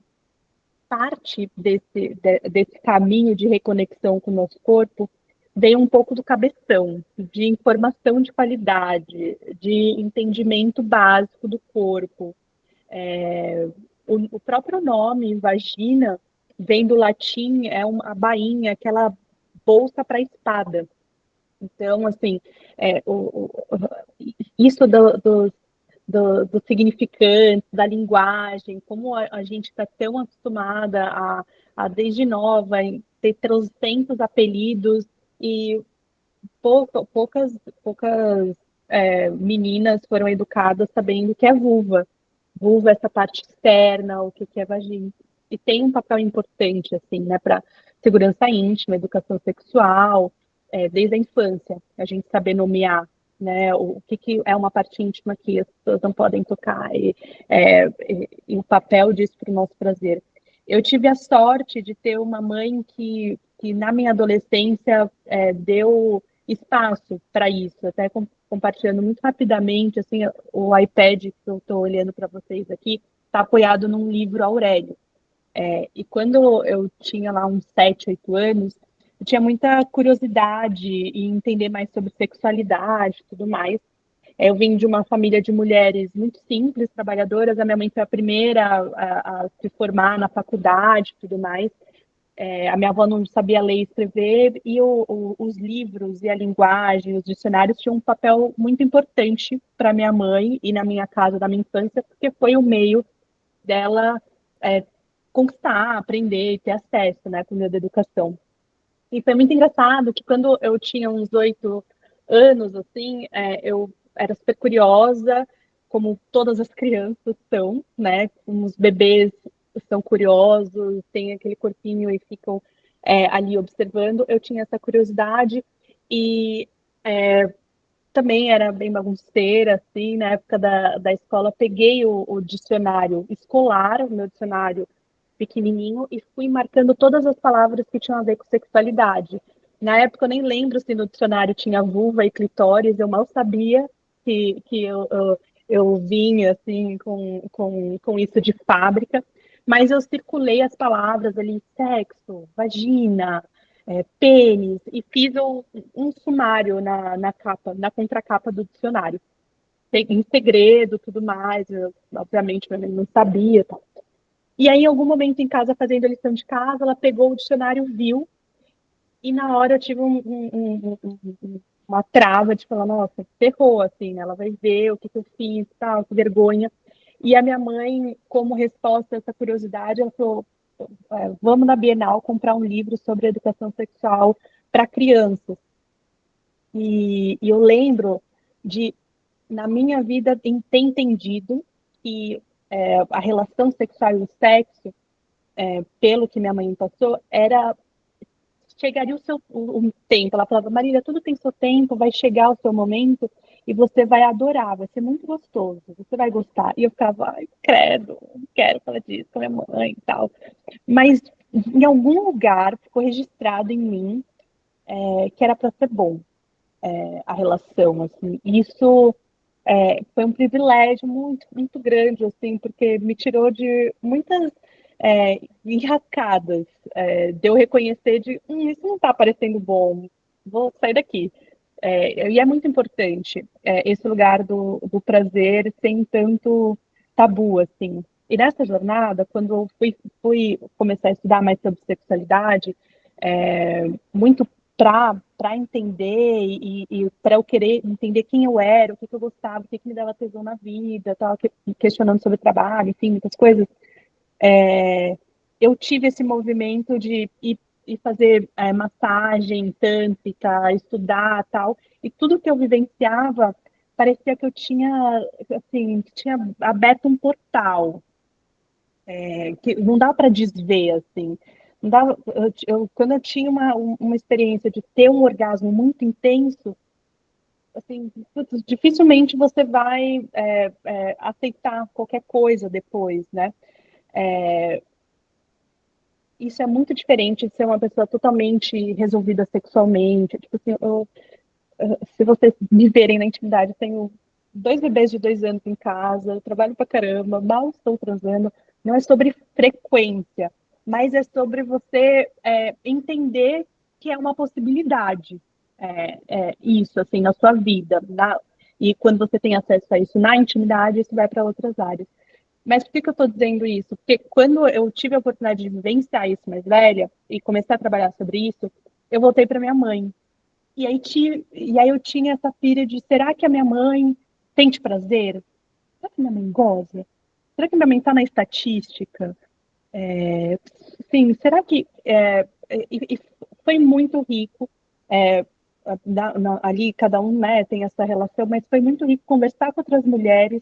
parte desse caminho de reconexão com o nosso corpo vem um pouco do cabeção, de informação de qualidade, de entendimento básico do corpo. O próprio nome, vagina, vem do latim, a bainha, aquela bolsa para espada. Então, assim, isso do significante, da linguagem, como a gente está tão acostumada desde nova, ter trocentos apelidos e poucas meninas foram educadas sabendo o que é vulva. Vulva é essa parte externa, o que é vagina. E tem um papel importante, assim, né, para segurança íntima, educação sexual, desde a infância, a gente saber nomear, né, o que é uma parte íntima que as pessoas não podem tocar e o papel disso para o nosso prazer. Eu tive a sorte de ter uma mãe que na minha adolescência deu espaço para isso, até compartilhando muito rapidamente, assim, o iPad que eu estou olhando para vocês aqui está apoiado num livro Aurélio. E quando eu tinha lá uns 7, 8 anos, eu tinha muita curiosidade em entender mais sobre sexualidade e tudo mais. Eu vim de uma família de mulheres muito simples, trabalhadoras. A minha mãe foi a primeira a se formar na faculdade e tudo mais. A minha avó não sabia ler e escrever, e os livros e a linguagem, os dicionários tinham um papel muito importante para minha mãe e na minha casa da minha infância, porque foi o meio dela é, conquistar, aprender e ter acesso, né, por meio da educação. E foi muito engraçado que quando eu tinha uns 8 anos, assim, eu era super curiosa, como todas as crianças são, né? Os bebês são curiosos, têm aquele corpinho e ficam ali observando. Eu tinha essa curiosidade e também era bem bagunceira, assim, na época da escola, peguei o dicionário escolar, o meu dicionário pequenininho, e fui marcando todas as palavras que tinham a ver com sexualidade. Na época eu nem lembro se no dicionário tinha vulva e clitóris, eu mal sabia que eu vinha assim com isso de fábrica, mas eu circulei as palavras ali, sexo, vagina, pênis, e fiz um sumário na capa, na contracapa do dicionário. Em segredo, tudo mais, obviamente minha mãe não sabia, tal. E aí, em algum momento em casa, fazendo a lição de casa, ela pegou o dicionário, viu, e na hora eu tive uma trava de falar, nossa, ferrou, assim, né? Ela vai ver o que eu fiz, tal, que vergonha. E a minha mãe, como resposta a essa curiosidade, ela falou, vamos na Bienal comprar um livro sobre educação sexual para crianças. E eu lembro de, na minha vida, ter entendido que a relação sexual e o sexo, pelo que minha mãe passou, chegaria o tempo. Ela falava, Marília, tudo tem seu tempo, vai chegar o seu momento e você vai adorar, vai ser muito gostoso, você vai gostar. E eu ficava, ai, credo, não quero falar disso com a minha mãe e tal. Mas em algum lugar ficou registrado em mim que era para ser bom, a relação. Assim. Isso foi um privilégio muito, muito grande, assim, porque me tirou de muitas enrascadas, de eu reconhecer isso não está parecendo bom, vou sair daqui. E é muito importante esse lugar do prazer sem tanto tabu, assim. E nessa jornada, quando eu fui começar a estudar mais sobre sexualidade, muito para entender e para eu querer entender quem eu era, o que eu gostava, o que me dava tesão na vida, estava questionando sobre trabalho, enfim, muitas coisas. Eu tive esse movimento de ir fazer massagem tântrica, estudar tal, e tudo que eu vivenciava parecia que eu tinha, assim, que tinha aberto um portal, que não dá para desver, assim. Não dava, quando eu tinha uma experiência de ter um orgasmo muito intenso, assim, putz, dificilmente você vai aceitar qualquer coisa depois, né? Isso é muito diferente de ser uma pessoa totalmente resolvida sexualmente. Tipo assim, se vocês me verem na intimidade, eu tenho 2 bebês de 2 anos em casa, eu trabalho pra caramba, mal estou transando. Não é sobre frequência, mas é sobre você entender que é uma possibilidade. Isso, assim, na sua vida. E quando você tem acesso a isso na intimidade, isso vai para outras áreas. Mas por que eu estou dizendo isso? Porque quando eu tive a oportunidade de vivenciar isso mais velha e começar a trabalhar sobre isso, eu voltei para minha mãe. E aí eu tinha essa pira de, será que a minha mãe sente prazer? Será que minha mãe goza? Será que minha mãe está na estatística? Sim, será que... e foi muito rico. É, ali cada um, né, tem essa relação, mas foi muito rico conversar com outras mulheres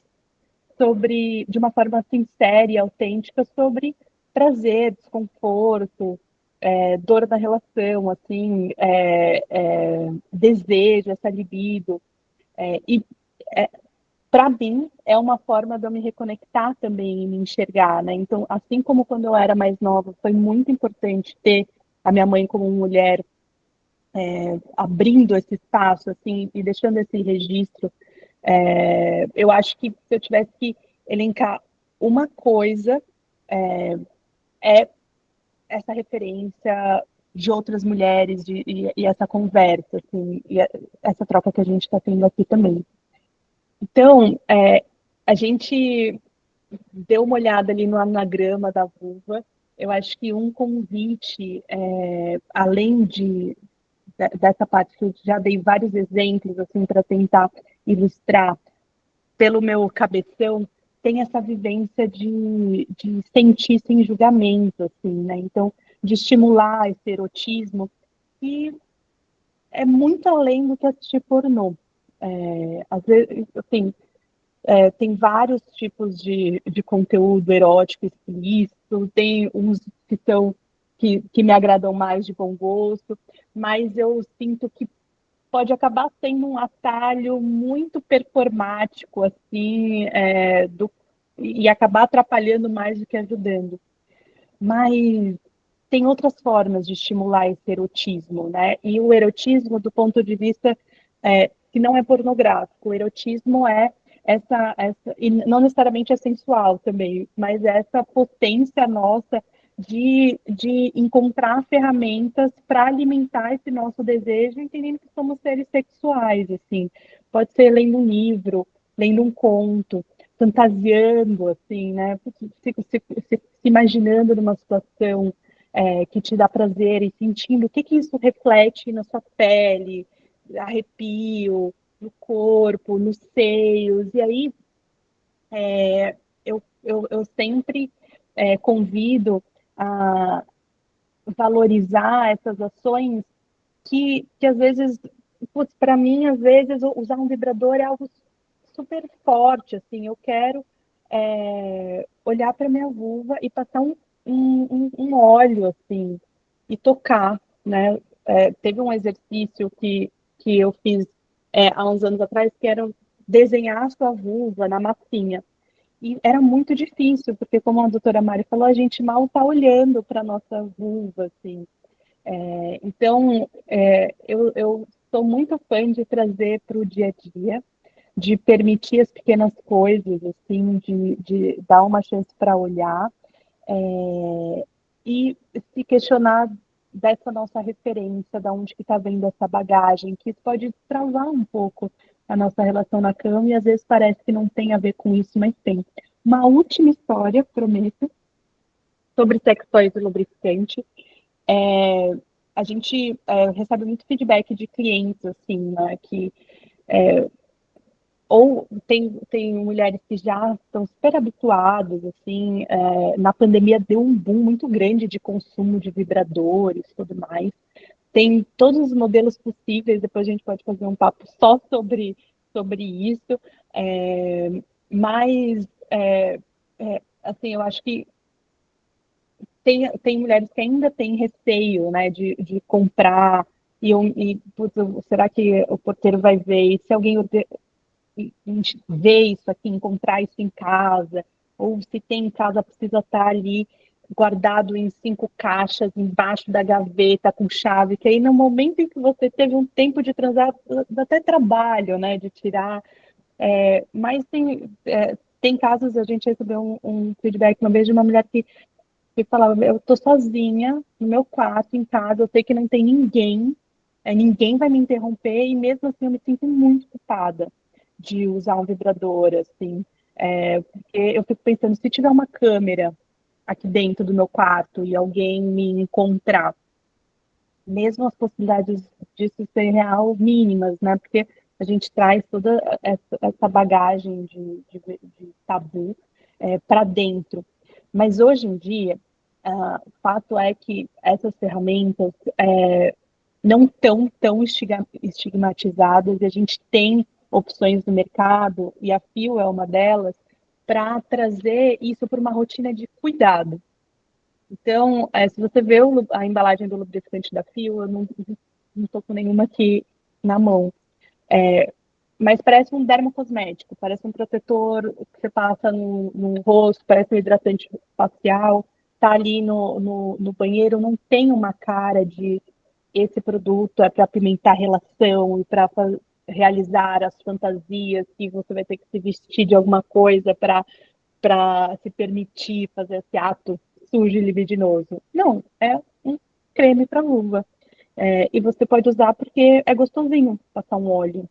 de uma forma sincera e autêntica, sobre prazer, desconforto, dor da relação, assim, desejo, essa libido. E para mim é uma forma de eu me reconectar também e me enxergar, né? Então, assim como quando eu era mais nova, foi muito importante ter a minha mãe como mulher abrindo esse espaço, assim, e deixando esse registro. Eu acho que se eu tivesse que elencar uma coisa, é essa referência de outras mulheres e essa conversa, assim, essa troca que a gente está tendo aqui também. Então, a gente deu uma olhada ali no anagrama da vulva. Eu acho que um convite, além dessa parte que eu já dei vários exemplos assim para tentar ilustrar pelo meu cabeção, tem essa vivência de sentir sem julgamento, assim, né? Então, de estimular esse erotismo, que é muito além do que assistir pornô. Às vezes, assim, tem vários tipos de conteúdo erótico explícito, tem uns que são que me agradam mais de bom gosto, mas eu sinto que pode acabar sendo um atalho muito performático, assim, e acabar atrapalhando mais do que ajudando. Mas tem outras formas de estimular esse erotismo, né? E o erotismo, do ponto de vista que não é pornográfico, o erotismo é e não necessariamente é sensual também, mas essa potência nossa de encontrar ferramentas para alimentar esse nosso desejo, entendendo que somos seres sexuais, assim. Pode ser lendo um livro, lendo um conto, fantasiando, assim, né? Se imaginando numa situação que te dá prazer e sentindo o que isso reflete na sua pele, arrepio, no corpo, nos seios. E aí eu sempre convido a valorizar essas ações que às vezes, para mim, às vezes, usar um vibrador é algo super forte, assim, eu quero olhar para minha vulva e passar um óleo, assim, e tocar, né? Teve um exercício que eu fiz há uns anos atrás, que era desenhar a sua vulva na massinha. E era muito difícil, porque como a doutora Mari falou, a gente mal está olhando para a nossa vulva, assim. Então, eu sou muito fã de trazer para o dia a dia. de permitir as pequenas coisas, assim, de dar uma chance para olhar e se questionar dessa nossa referência, da onde que está vendo essa bagagem, que isso pode travar um pouco a nossa relação na cama e às vezes parece que não tem a ver com isso, mas tem. Uma última história, prometo, sobre sexo toys e lubrificante. A gente recebe muito feedback de clientes, assim, né, que ou tem mulheres que já estão super habituadas, assim, na pandemia deu um boom muito grande de consumo de vibradores e tudo mais. Tem todos os modelos possíveis, depois a gente pode fazer um papo só sobre isso, mas, assim, eu acho que tem mulheres que ainda têm receio, né, de comprar, putz, será que o porteiro vai ver? E se alguém ver isso aqui, encontrar isso em casa, ou se tem em casa, precisa estar ali guardado em 5 caixas, embaixo da gaveta, com chave, que aí no momento em que você teve um tempo de transar, dá até trabalho, né, de tirar. Mas tem casos, a gente recebeu um feedback uma vez de uma mulher que falava, eu tô sozinha no meu quarto, em casa, eu sei que não tem ninguém, ninguém vai me interromper, e mesmo assim eu me sinto muito culpada de usar um vibrador, assim, porque eu fico pensando, se tiver uma câmera aqui dentro do meu quarto e alguém me encontrar, mesmo as possibilidades disso ser real mínimas, né? Porque a gente traz toda essa bagagem de tabu para dentro. Mas hoje em dia, o fato é que essas ferramentas não estão tão estigmatizadas e a gente tem opções no mercado, e a Fio é uma delas, para trazer isso para uma rotina de cuidado. Então, se você vê a embalagem do lubrificante da Fio, eu não estou com nenhuma aqui na mão, mas parece um dermocosmético, parece um protetor que você passa no rosto, parece um hidratante facial, tá ali no banheiro, não tem uma cara de esse produto é para apimentar a relação e para realizar as fantasias que você vai ter que se vestir de alguma coisa para se permitir fazer esse ato sujo e libidinoso. Não, é um creme para vulva. E você pode usar porque é gostosinho passar um óleo,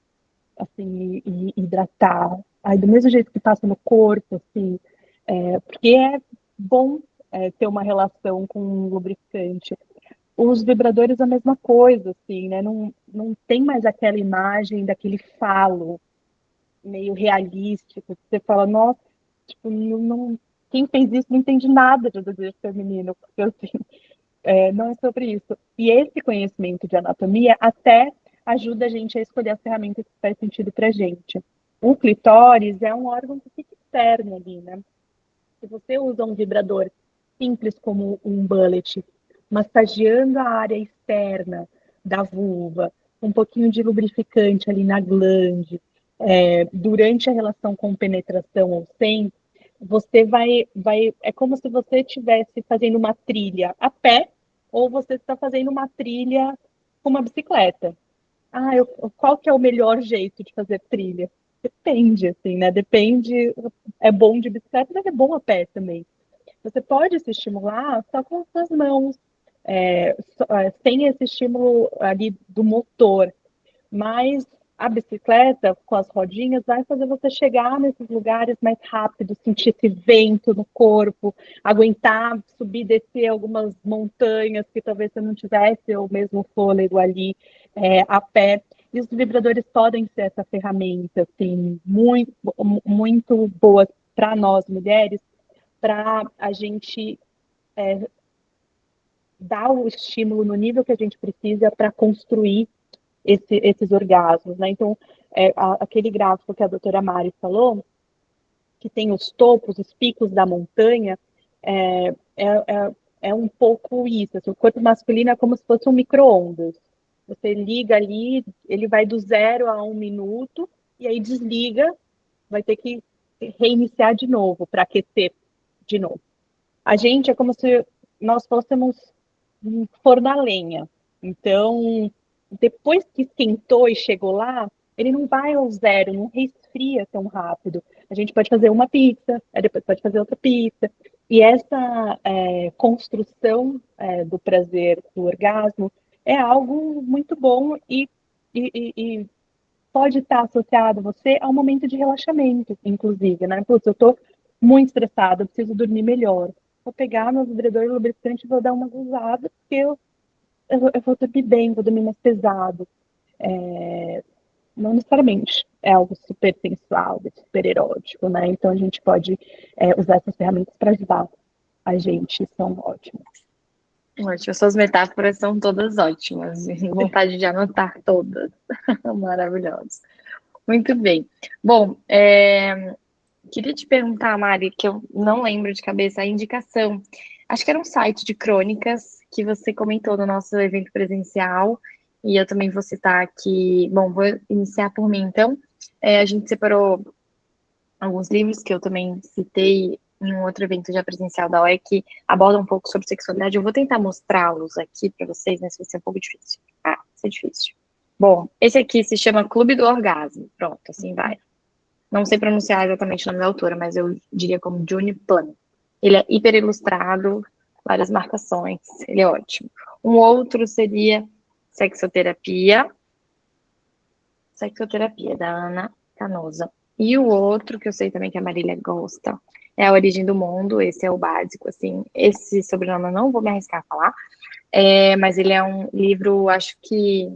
assim, e hidratar. Aí, do mesmo jeito que passa no corpo, assim, porque é bom ter uma relação com um lubrificante. Os vibradores a mesma coisa, assim, né? Não tem mais aquela imagem daquele falo meio realístico, que você fala, nossa, tipo, quem fez isso não entende nada de desejo feminino, porque assim, não é sobre isso. E esse conhecimento de anatomia até ajuda a gente a escolher as ferramentas que faz sentido pra gente. O clitóris é um órgão que fica externo ali, né? Se você usa um vibrador simples como um bullet, massageando a área externa da vulva, um pouquinho de lubrificante ali na glande, durante a relação com penetração ou sem, você é como se você estivesse fazendo uma trilha a pé ou você está fazendo uma trilha com uma bicicleta. Qual que é o melhor jeito de fazer trilha? Depende, assim, né? Depende, é bom de bicicleta, mas é bom a pé também. Você pode se estimular só com as suas mãos, sem esse estímulo ali do motor. Mas a bicicleta, com as rodinhas, vai fazer você chegar nesses lugares mais rápido, sentir esse vento no corpo, aguentar subir e descer algumas montanhas que talvez você não tivesse o mesmo fôlego ali a pé. E os vibradores podem ser essa ferramenta, assim, muito, muito boa para nós mulheres, para a gente dar o estímulo no nível que a gente precisa para construir esses orgasmos, né? Então, aquele gráfico que a doutora Mari falou, que tem os topos, os picos da montanha, é um pouco isso. Assim, o corpo masculino é como se fosse um micro-ondas. Você liga ali, ele vai do 0 a 1 minuto, e aí desliga, vai ter que reiniciar de novo, para aquecer de novo. A gente é como se nós fôssemos um forno a lenha. Então, depois que esquentou e chegou lá, ele não vai ao 0, não esfria tão rápido. A gente pode fazer uma pizza, aí depois pode fazer outra pizza. E essa construção do prazer, do orgasmo, é algo muito bom e pode estar associado a você a um momento de relaxamento, inclusive, né? Putz, eu tô muito estressada, eu preciso dormir melhor. Vou pegar meu vibrador lubrificante e vou dar uma usada, porque eu vou dormir bem, vou dormir mais pesado. Não necessariamente é algo super sensual, super erótico, né? Então a gente pode usar essas ferramentas para ajudar a gente, são ótimas. Ótimo, suas metáforas são todas ótimas. Vontade de anotar todas. Maravilhosas. Muito bem. Bom, queria te perguntar, Mari, que eu não lembro de cabeça a indicação. Acho que era um site de crônicas que você comentou no nosso evento presencial, e eu também vou citar aqui. Bom, vou iniciar por mim, então. A gente separou alguns livros que eu também citei em um outro evento já presencial da OE que abordam um pouco sobre sexualidade. Eu vou tentar mostrá-los aqui para vocês, mas vai ser um pouco difícil. Ah, vai ser difícil. Bom, esse aqui se chama Clube do Orgasmo. Pronto, assim vai. Não sei pronunciar exatamente o nome da autora, mas eu diria como June Plum. Ele é hiper ilustrado, várias marcações, ele é ótimo. Um outro seria Sexoterapia, da Ana Canosa. E o outro, que eu sei também que a Marília gosta, é A Origem do Mundo, esse é o básico, assim, esse sobrenome eu não vou me arriscar a falar, mas ele é um livro, acho que,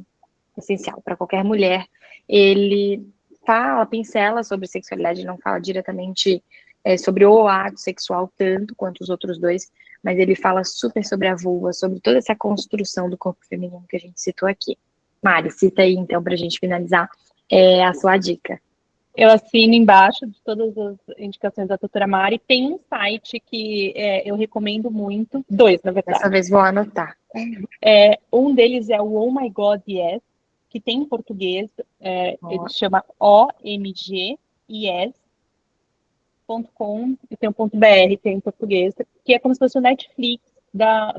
essencial para qualquer mulher. Ele fala, pincela sobre sexualidade, não fala diretamente sobre o ato sexual tanto quanto os outros dois, mas ele fala super sobre a vulva, sobre toda essa construção do corpo feminino que a gente citou aqui. Mari, cita aí então para a gente finalizar a sua dica. Eu assino embaixo de todas as indicações da doutora Mari. Tem um site que eu recomendo muito, dois, na verdade. Dessa vez vou anotar. Um deles é o Oh My God Yes, que tem em português, ele chama omgis.com e tem um .br, tem em português, que é como se fosse o Netflix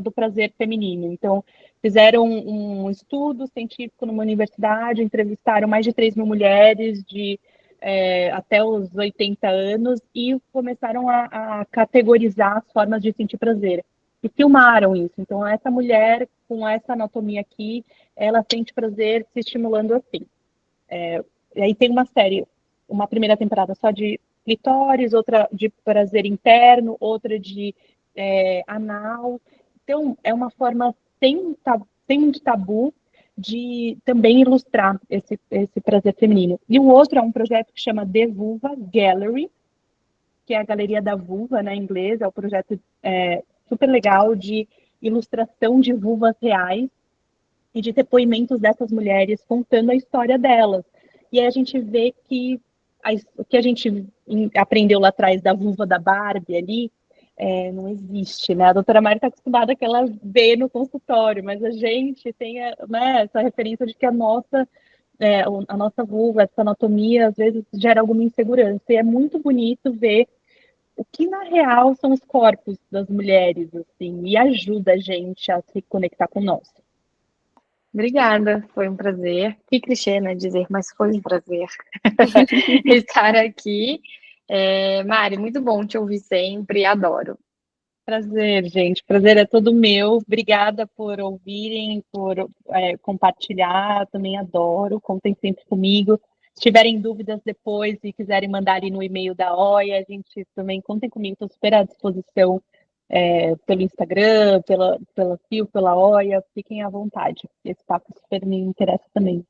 do prazer feminino. Então, fizeram um estudo científico numa universidade, entrevistaram mais de 3 mil mulheres até os 80 anos e começaram a categorizar as formas de sentir prazer. E filmaram isso. Então, essa mulher, com essa anatomia aqui, ela sente prazer se estimulando assim. E aí tem uma série, uma primeira temporada só de clitóris, outra de prazer interno, outra de anal. Então, é uma forma sem muito tabu de também ilustrar esse prazer feminino. E o outro é um projeto que chama The Vulva Gallery, que é a Galeria da Vulva, né, em inglês, é um projeto super legal de ilustração de vulvas reais e de depoimentos dessas mulheres contando a história delas. E aí a gente vê que o que a gente aprendeu lá atrás da vulva da Barbie ali, não existe, né? A doutora Mari está acostumada que ela vê no consultório, mas a gente tem né, essa referência de que a nossa vulva, essa anatomia, às vezes gera alguma insegurança. E é muito bonito ver o que na real são os corpos das mulheres, assim, e ajuda a gente a se conectar com nós. Obrigada, foi um prazer. Que clichê, né, dizer, mas foi um prazer estar aqui. Mari, muito bom te ouvir sempre, adoro. Prazer, gente. Prazer é todo meu. Obrigada por ouvirem, por compartilhar. Também adoro. Contem sempre comigo. Se tiverem dúvidas depois e quiserem mandar ali no e-mail da OIA, a gente também contem comigo. Estou super à disposição pelo Instagram, pela Fio, pela OIA. Fiquem à vontade. Esse papo super me interessa também.